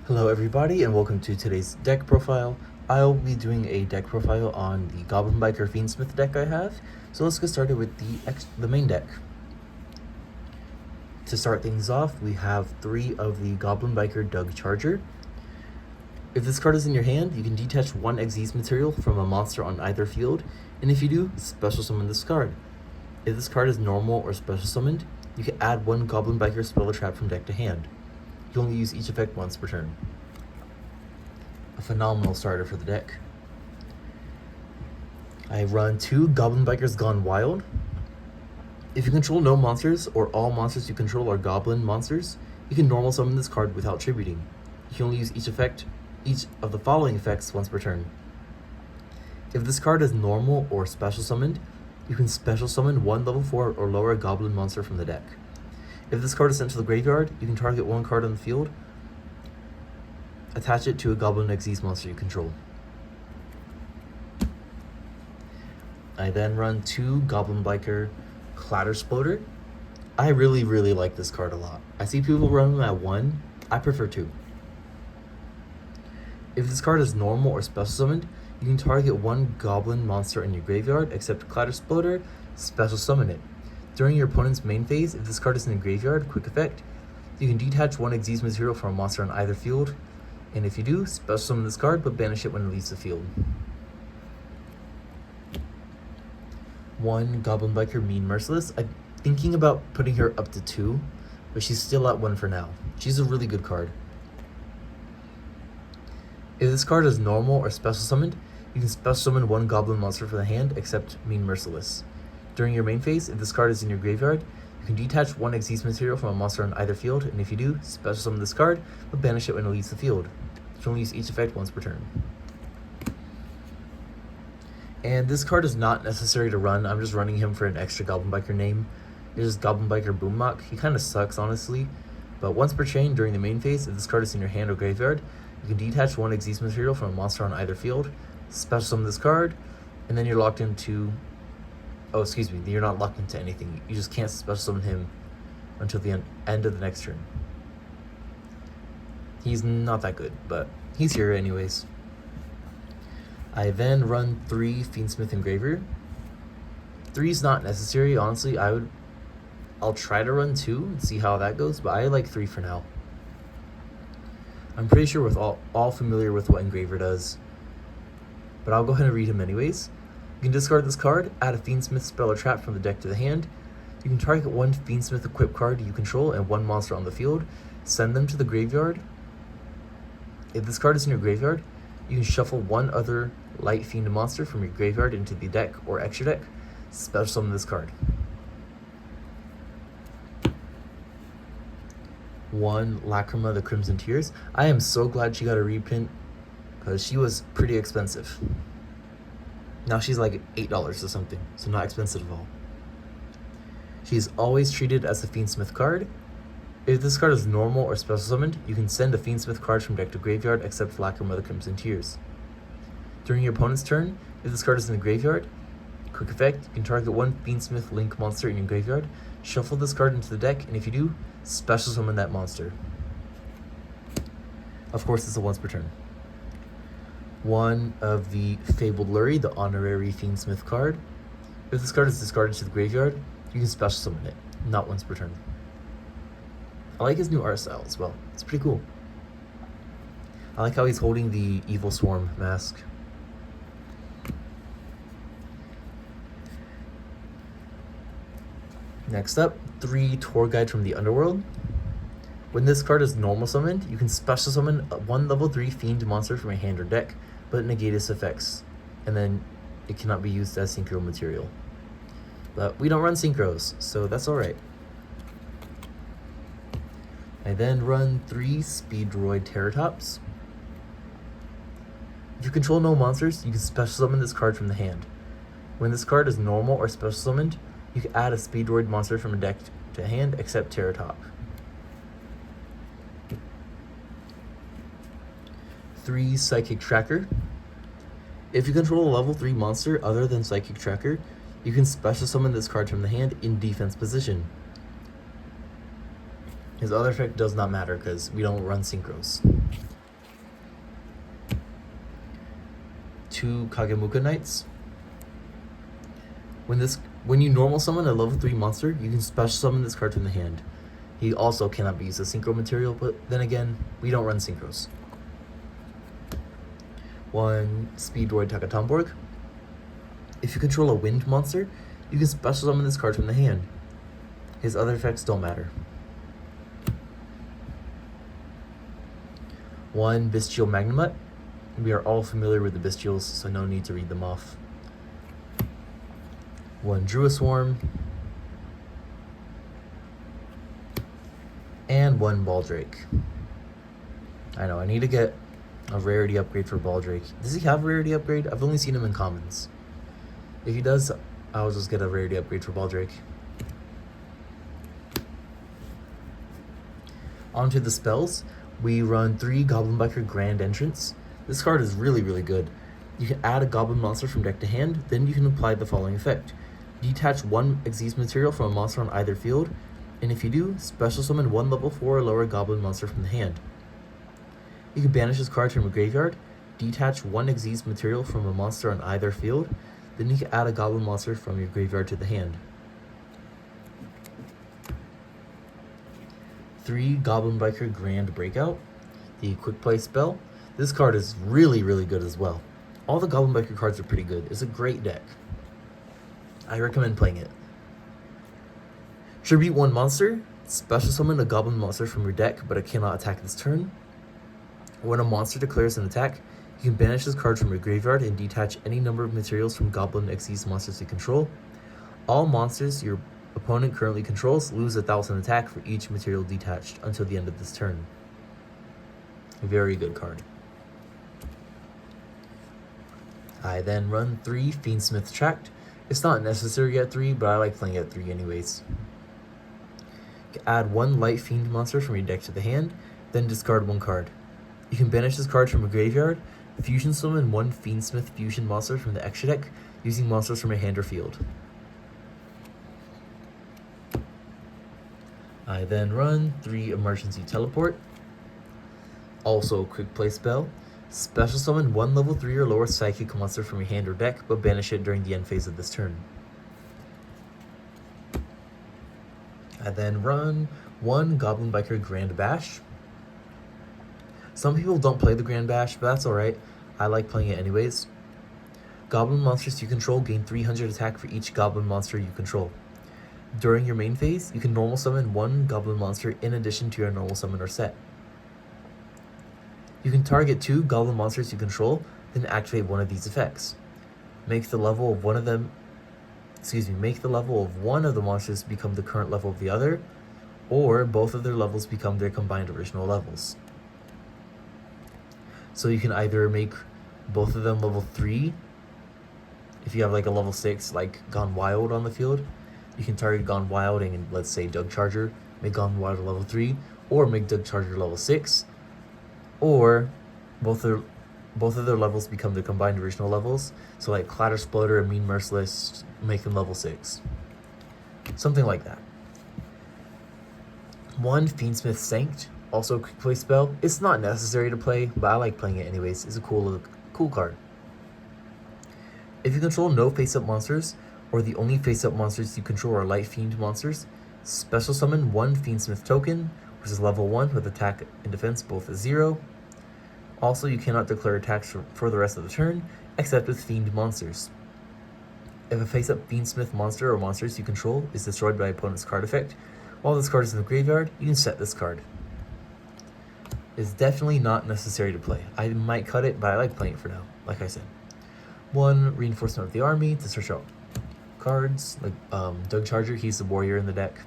Hello everybody and welcome to today's deck profile. I'll be doing a deck profile on the Goblin Biker Fiendsmith deck I have. So let's get started with the main deck. To start things off, we have 3 of the Goblin Biker Dug Charger. If this card is in your hand, you can detach 1 Xyz material from a monster on either field, and if you do, special summon this card. If this card is normal or special summoned, you can add 1 Goblin Biker spell or trap from deck to hand. You only use each effect once per turn. A phenomenal starter for the deck. I run 2 Goblin Bikers Gone Wild. If you control no monsters, or all monsters you control are goblin monsters, you can normal summon this card without tributing. You can only use each of the following effects once per turn. If this card is normal or special summoned, you can special summon 1 level 4 or lower goblin monster from the deck. If this card is sent to the graveyard, you can target 1 card on the field, attach it to a Goblin Xyz monster you control. I then run 2 Goblin Biker Clattersploder. I really like this card a lot. I see people run them at 1, I prefer 2. If this card is normal or special summoned, you can target 1 Goblin monster in your graveyard, except Clattersploder, special summon it. During your opponent's main phase, if this card is in the graveyard, quick effect, you can detach 1 Xyz material from a monster on either field, and if you do, special summon this card, but banish it when it leaves the field. 1 Goblin Biker Mean Merciless. I'm thinking about putting her up to 2, but she's still at 1 for now. She's a really good card. If this card is normal or special summoned, you can special summon 1 Goblin monster from the hand, except Mean Merciless. During your main phase, if this card is in your graveyard, you can detach 1 Xyz material from a monster on either field, and if you do, special summon this card, but banish it when it leaves the field. You can only use each effect once per turn. And this card is not necessary to run, I'm just running him for an extra Goblin Biker name. It's just Goblin Biker Boommock. He kind of sucks, honestly, but once per chain during the main phase, if this card is in your hand or graveyard, you can detach 1 Xyz material from a monster on either field, special summon this card, and then you're locked into... Oh, excuse me, you're not locked into anything. You just can't special summon him until the end of the next turn. He's not that good, but he's here anyways. I then run 3 Fiendsmith Engraver. 3 is not necessary, honestly. I'll try to run 2 and see how that goes, but I like 3 for now. I'm pretty sure we're all familiar with what Engraver does, but I'll go ahead and read him anyways. You can discard this card, add a Fiendsmith spell or trap from the deck to the hand. You can target 1 Fiendsmith equipped card you control and 1 monster on the field. Send them to the graveyard. If this card is in your graveyard, you can shuffle 1 other Light Fiend monster from your graveyard into the deck or extra deck. Special summon this card. 1 Lacrima the Crimson Tears. I am so glad she got a reprint because she was pretty expensive. Now she's like $8 or something, so not expensive at all. She's always treated as a Fiendsmith card. If this card is normal or special summoned, you can send a Fiendsmith card from deck to graveyard, except Lacrima the Crimson Tears. During your opponent's turn, if this card is in the graveyard, quick effect, you can target 1 Fiendsmith Link monster in your graveyard, shuffle this card into the deck, and if you do, special summon that monster. Of course, it's a once per turn. 1 of the Fabled Lurie, the honorary Fiendsmith card. If this card is discarded to the graveyard, you can special summon it, not once per turn. I like his new art style as well, it's pretty cool. I like how he's holding the Evil Swarm mask. Next up, 3 Tour Guide from the Underworld. When this card is normal summoned, you can special summon 1 level 3 Fiend monster from your hand or deck, but negate its effects, and then it cannot be used as synchro material. But we don't run synchros, so that's alright. I then run 3 Speed Droid Terratops. If you control no monsters, you can special summon this card from the hand. When this card is normal or special summoned, you can add a Speed Droid monster from a deck to hand, except Terratop. 3 Psychic Tracker. If you control a level 3 monster other than Psychic Tracker, you can special summon this card from the hand in defense position. His other effect does not matter because we don't run synchros. 2 Kagemuka Knights. When you normal summon a level 3 monster, you can special summon this card from the hand. He also cannot be used as synchro material, but then again, we don't run synchros. 1 Speed Droid Takatomborg. If you control a wind monster, you can special summon this card from the hand. His other effects don't matter. 1 Bestial Magnamut. We are all familiar with the Bestials, so no need to read them off. 1 Druiswarm. And 1 Baldrake. I know, I need to get a rarity upgrade for Baldrake. Does he have a rarity upgrade? I've only seen him in commons. If he does, I'll just get a rarity upgrade for Baldrake. Onto the spells. We run 3 Goblin Biker Grand Entrance. This card is really, really good. You can add a Goblin monster from deck to hand, then you can apply the following effect. Detach 1 Xyz material from a monster on either field, and if you do, special summon 1 level 4 or lower Goblin monster from the hand. You can banish this card from a graveyard, detach 1 Xyz material from a monster on either field, then you can add a Goblin monster from your graveyard to the hand. 3 Goblin Biker Grand Breakout. The Quick Play spell. This card is really, really good as well. All the Goblin Biker cards are pretty good. It's a great deck. I recommend playing it. Tribute 1 monster. Special summon a Goblin monster from your deck, but it cannot attack this turn. When a monster declares an attack, you can banish this card from your graveyard and detach any number of materials from Goblin Xyz monsters you control. All monsters your opponent currently controls lose 1,000 attack for each material detached until the end of this turn. A very good card. I then run 3 Fiendsmith Tract. It's not necessary at 3, but I like playing at 3 anyways. You can add 1 Light Fiend monster from your deck to the hand, then discard 1 card. You can banish this card from a graveyard, fusion summon 1 Fiendsmith fusion monster from the extra deck, using monsters from your hand or field. I then run 3 Emergency Teleport. Also a quick play spell. Special summon 1 level 3 or lower psychic monster from your hand or deck, but banish it during the end phase of this turn. I then run 1 Goblin Biker Grand Bash. Some people don't play the Grand Bash, but that's alright. I like playing it anyways. Goblin monsters you control gain 300 attack for each Goblin monster you control. During your main phase, you can normal summon 1 Goblin monster in addition to your normal summoner set. You can target 2 Goblin monsters you control, then activate one of these effects. Make the level of one of the monsters become the current level of the other, or both of their levels become their combined original levels. So you can either make both of them level 3, if you have like a level 6 like Gone Wild on the field, you can target Gone Wild and let's say Doug Charger, make Gone Wild level 3, or make Doug Charger level 6, or both of their levels become their combined original levels. So like Clatter Sploder and Mean Merciless, make them level 6. Something like that. 1 Fiendsmith Sanct, also a quick play spell. It's not necessary to play, but I like playing it anyways. It's a cool card. If you control no face-up monsters, or the only face-up monsters you control are Light Fiend monsters, special summon 1 Fiendsmith token, which is level 1 with attack and defense both at 0. Also, you cannot declare attacks for the rest of the turn, except with Fiend monsters. If a face-up Fiendsmith monster or monsters you control is destroyed by opponent's card effect, while this card is in the graveyard, you can set this card. It's definitely not necessary to play. I might cut it, but I like playing it for now, like I said. 1 Reinforcement of the Army to search out cards, like Doug Charger, he's the warrior in the deck.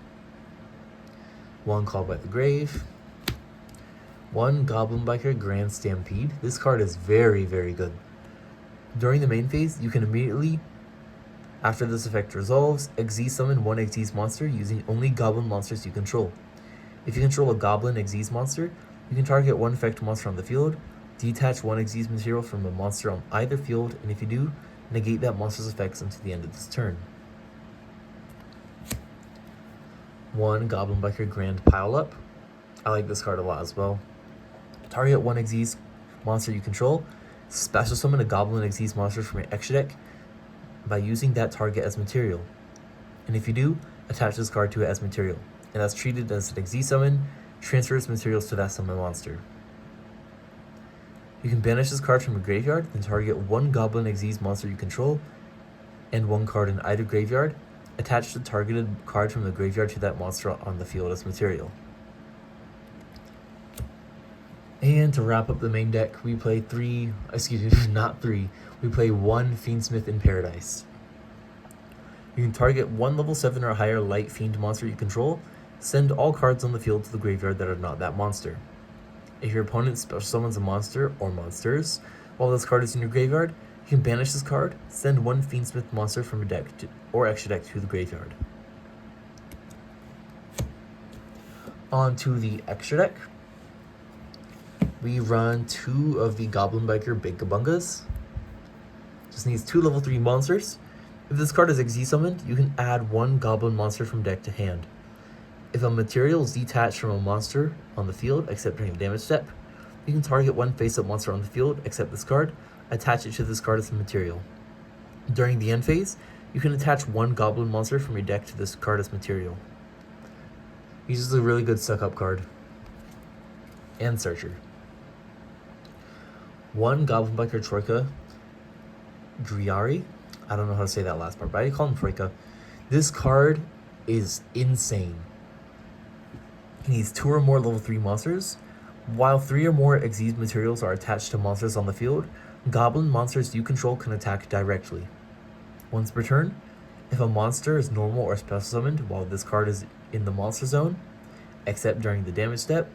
1 Call by the Grave. 1 Goblin Biker Grand Stampede. This card is very, very good. During the main phase, you can immediately, after this effect resolves, Xyz summon 1 Xyz monster using only Goblin monsters you control. If you control a Goblin Xyz monster, you can target 1 effect monster on the field, detach 1 Xyz material from a monster on either field, and if you do, negate that monster's effects until the end of this turn. 1 Goblin Biker Grand Pile Up. I like this card a lot as well. Target 1 Xyz monster you control, Special summon a Goblin Xyz monster from your extra deck by using that target as material. And if you do, attach this card to it as material. And that's treated as an Xyz summon, transfers materials to that summon monster. You can banish this card from your graveyard, then target one Goblin Xyz monster you control, and one card in either graveyard. Attach the targeted card from the graveyard to that monster on the field as material. And to wrap up the main deck, we play we play one Fiendsmith in Paradise. You can target one level 7 or higher light fiend monster you control, send all cards on the field to the graveyard that are not that monster. If your opponent special summons a monster or monsters while this card is in your graveyard, you can banish this card, send one Fiendsmith monster from your deck or extra deck to the graveyard. On to the extra deck. We run 2 of the Goblin Biker Big Kabungas. Just needs 2 level 3 monsters. If this card is Xyz summoned, you can add 1 Goblin monster from deck to hand. If a material is detached from a monster on the field, except during the damage step, you can target 1 face-up monster on the field, except this card, attach it to this card as a material. During the end phase, you can attach 1 Goblin monster from your deck to this card as material. He's just a really good suck-up card. And Searcher. 1 Goblin Biker Troika Driari. I don't know how to say that last part, but I call him Troika. This card is insane. He needs 2 or more level 3 monsters. While 3 or more Xyz materials are attached to monsters on the field, Goblin monsters you control can attack directly. Once per turn, if a monster is normal or special summoned while this card is in the monster zone, except during the damage step,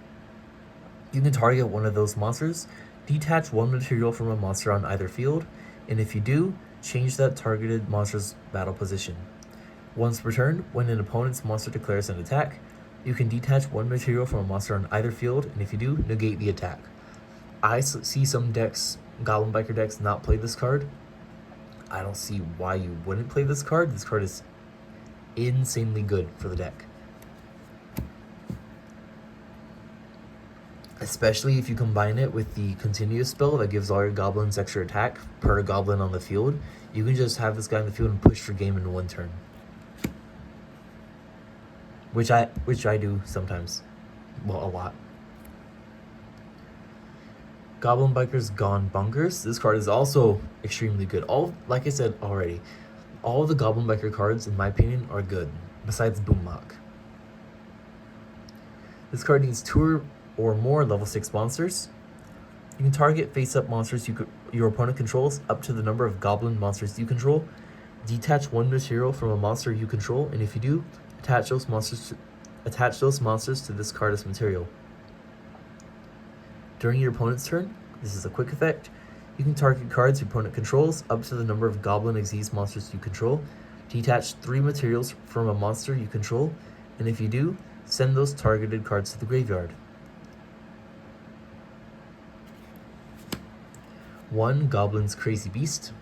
you can target one of those monsters, detach 1 material from a monster on either field, and if you do, change that targeted monster's battle position. Once per turn, when an opponent's monster declares an attack, you can detach 1 material from a monster on either field, and if you do, negate the attack. I see some decks, Goblin Biker decks, not play this card. I don't see why you wouldn't play this card. This card is insanely good for the deck. Especially if you combine it with the continuous spell that gives all your goblins extra attack per goblin on the field. You can just have this guy in the field and push for game in 1 turn. Which I do sometimes. Well, a lot. Goblin Biker's Gone Bunkers. This card is also extremely good. Like I said already, all of the Goblin Biker cards, in my opinion, are good, besides Boomlock. This card needs 2 or more level 6 monsters. You can target face-up monsters your opponent controls up to the number of Goblin monsters you control. Detach 1 material from a monster you control, and if you do, attach those monsters to this card as material. During your opponent's turn, this is a quick effect, you can target cards your opponent controls up to the number of Goblin Xyz monsters you control, detach 3 materials from a monster you control, and if you do, send those targeted cards to the graveyard. 1 Goblin's Crazy Beast.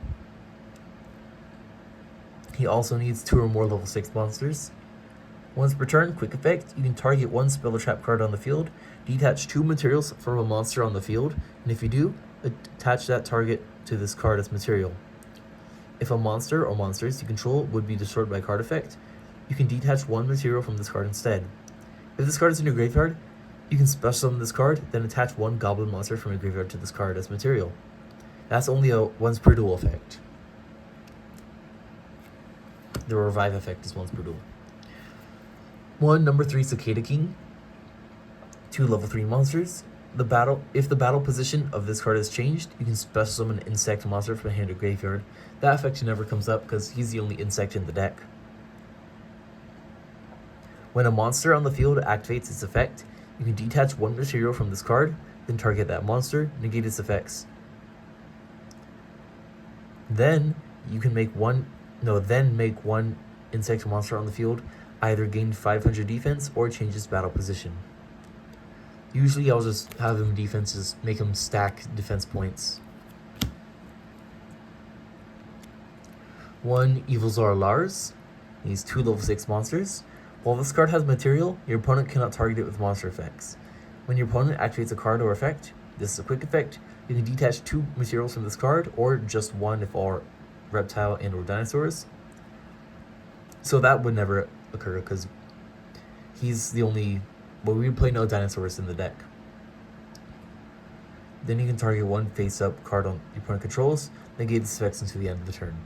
He also needs 2 or more level 6 monsters. Once per turn, quick effect, you can target 1 spell or trap card on the field, detach 2 materials from a monster on the field, and if you do, attach that target to this card as material. If a monster or monsters you control would be destroyed by card effect, you can detach 1 material from this card instead. If this card is in your graveyard, you can special summon this card, then attach 1 goblin monster from your graveyard to this card as material. That's only a once per duel effect. The revive effect is once per duel. 1 number 3 Cicada King. 2 level 3 monsters. If the battle position of this card is changed, you can special summon an insect monster from hand or graveyard. That effect never comes up because he's the only insect in the deck. When a monster on the field activates its effect, you can detach 1 material from this card, then target that monster, negate its effects. Then you can make one insect monster on the field either gain 500 defense or change his battle position. Usually I'll just have him defenses, make him stack defense points. 1 Evilzar Lars. He's 2 level 6 monsters. While this card has material, your opponent cannot target it with monster effects. When your opponent activates a card or effect, This is a quick effect. You can detach 2 materials from this card, or just 1 if all reptile and or dinosaurs. So that would never occur because he's the only... Well, we would play no dinosaurs in the deck. Then you can target 1 face-up card on your opponent controls, negate this effect until the end of the turn.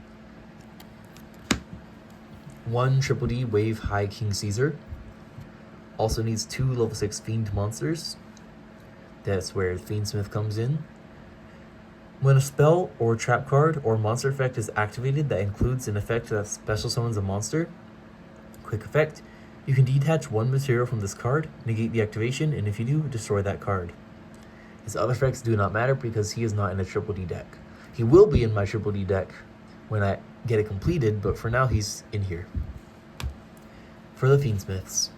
1 Triple D Wave High King Caesar. Also needs 2 level 6 Fiend monsters. That's where Fiendsmith comes in. When a spell or trap card or monster effect is activated that includes an effect that special summons a monster, quick effect, you can detach 1 material from this card, negate the activation, and if you do, destroy that card. His other effects do not matter because he is not in a Triple D deck. He will be in my Triple D deck when I get it completed, but for now he's in here. For the Fiendsmiths.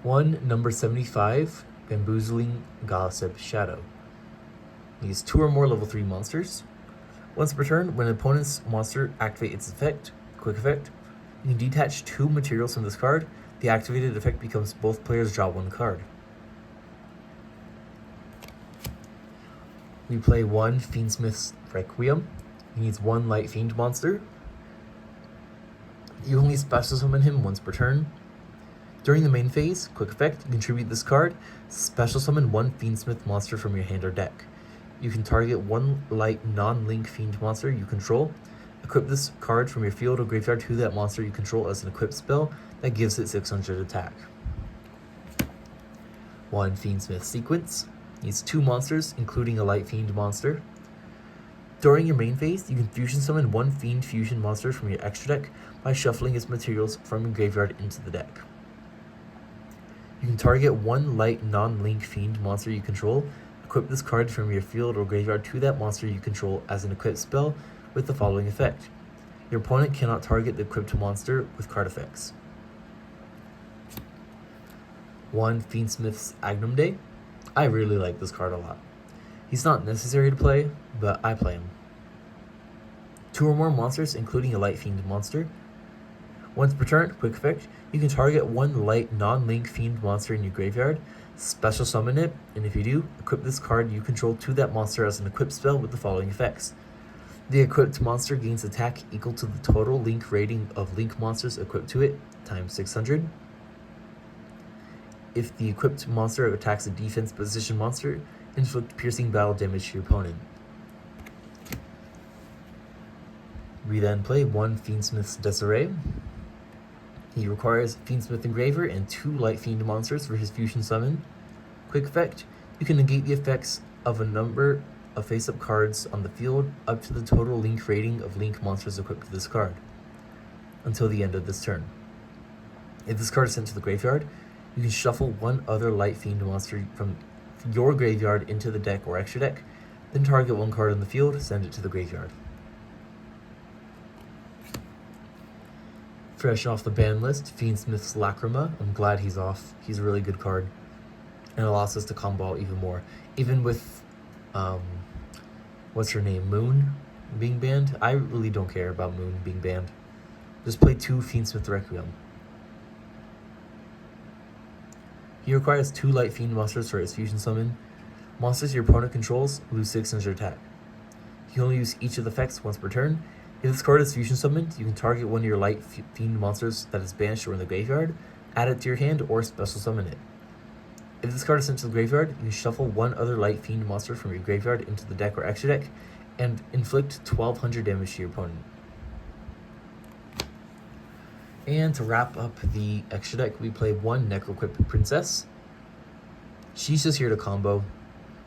1 number 75, Bamboozling Gossip Shadow. Needs 2 or more level 3 monsters. Once per turn, when an opponent's monster activates its effect, quick effect, you can detach 2 materials from this card. The activated effect becomes both players draw 1 card. We play 1 Fiendsmith's Requiem. He needs 1 Light Fiend monster. You only special summon him once per turn. During the main phase, quick effect, you contribute this card, special summon 1 Fiendsmith monster from your hand or deck. You can target 1 light non-link fiend monster you control. Equip this card from your field or graveyard to that monster you control as an equipped spell that gives it 600 attack. 1 Fiendsmith Sequence. Needs 2 monsters, including a light fiend monster. During your main phase, you can fusion summon 1 fiend fusion monster from your extra deck by shuffling its materials from your graveyard into the deck. You can target 1 light non-link fiend monster you control. Equip this card from your field or graveyard to that monster you control as an equipped spell with the following effect. Your opponent cannot target the equipped monster with card effects. 1 Fiendsmith's Agnum Day. I really like this card a lot. He's not necessary to play, but I play him. 2 or more monsters, including a light fiend monster. Once per turn, quick effect, you can target 1 light non-link fiend monster in your graveyard, special summon it, and if you do, equip this card you control to that monster as an equipped spell with the following effects. The equipped monster gains attack equal to the total link rating of link monsters equipped to it, times 600. If the equipped monster attacks a defense position monster, inflict piercing battle damage to your opponent. We then play 1 Fiendsmith's Desiree. He requires Fiendsmith Engraver and 2 Light Fiend monsters for his fusion summon. Quick effect, you can negate the effects of a number of face-up cards on the field up to the total link rating of link monsters equipped to this card, until the end of this turn. If this card is sent to the graveyard, you can shuffle 1 other Light Fiend monster from your graveyard into the deck or extra deck, then target 1 card on the field, send it to the graveyard. Fresh off the ban list, Fiendsmith's Lacrima. I'm glad he's off. He's a really good card. And it allows us to combo even more. Even with, what's her name, Moon being banned. I really don't care about Moon being banned. Just play 2 Fiendsmith Requiem. He requires 2 Light Fiend monsters for his fusion summon. Monsters your opponent controls lose 600 attack. You can only use each of the effects once per turn. If this card is fusion summoned, you can target 1 of your Light Fiend monsters that is banished or in the graveyard, add it to your hand, or special summon it. If this card is sent to the graveyard, you can shuffle 1 other Light Fiend monster from your graveyard into the deck or extra deck, and inflict 1200 damage to your opponent. And to wrap up the extra deck, we play 1 Necroquip Princess. She's just here to combo.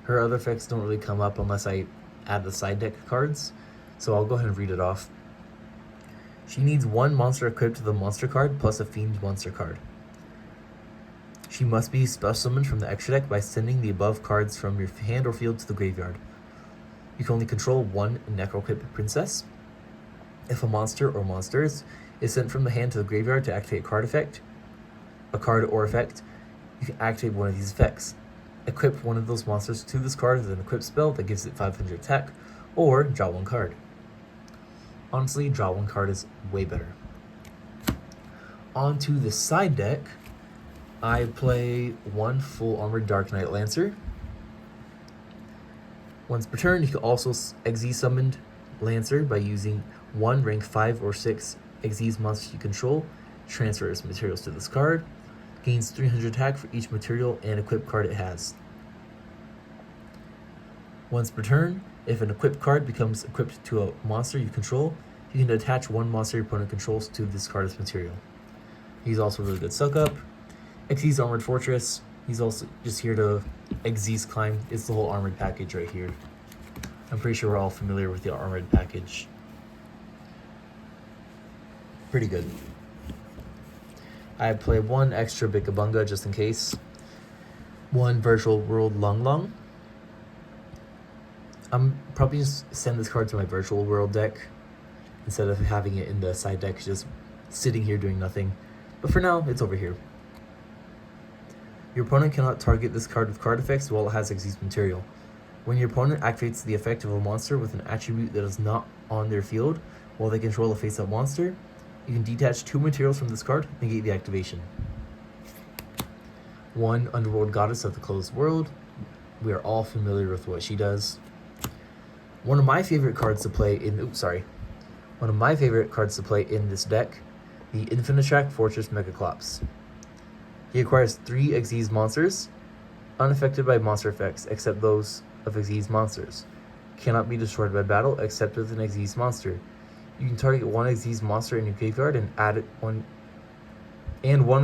Her other effects don't really come up unless I add the side deck cards, so I'll go ahead and read it off. She needs 1 monster equipped to the monster card plus a fiend monster card. She must be special summoned from the extra deck by sending the above cards from your hand or field to the graveyard. You can only control 1 Necroquip Princess. If a monster or monsters is sent from the hand to the graveyard to activate a card or effect, you can activate 1 of these effects. Equip 1 of those monsters to this card with an equipped spell that gives it 500 attack, or draw 1 card. Honestly, draw 1 card is way better. On to the side deck, I play 1 full armored Dark Knight Lancer. Once per turn, you can also Xyz summon Lancer by using 1 rank 5 or 6 Xyz monsters you control, transfer its materials to this card, gains 300 attack for each material and equip card it has. Once per turn, if an equipped card becomes equipped to a monster you control, you can attach 1 monster your opponent controls to this card as material. He's also really good suck up. Xyz Armored Fortress. He's also just here to Xyz climb. It's the whole armored package right here. I'm pretty sure we're all familiar with the armored package. Pretty good. I play 1 extra Bikabunga just in case. 1 Virtual World Lung Lung. I'm probably just send this card to my Virtual World deck instead of having it in the side deck just sitting here doing nothing. But for now, it's over here. Your opponent cannot target this card with card effects while it has Xyz material. When your opponent activates the effect of a monster with an attribute that is not on their field while they control a face-up monster, you can detach 2 materials from this card, negate the activation. 1 Underworld Goddess of the Closed World. We are all familiar with what she does. One of my favorite cards to play in this deck, the Infinitrack Fortress Megaclops. He acquires 3 Xyz monsters, unaffected by monster effects except those of Xyz monsters. Cannot be destroyed by battle except with an Xyz monster. You can target 1 Xyz monster in your graveyard and add it 1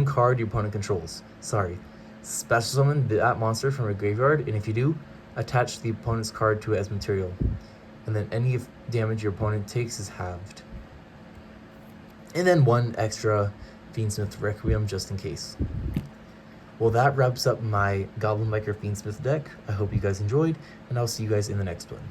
card your opponent controls. Special summon that monster from your graveyard, and if you do, attach the opponent's card to it as material. And then any damage your opponent takes is halved. And then 1 extra Fiendsmith Requiem just in case. Well, that wraps up my Goblin Biker Fiendsmith deck. I hope you guys enjoyed, and I'll see you guys in the next one.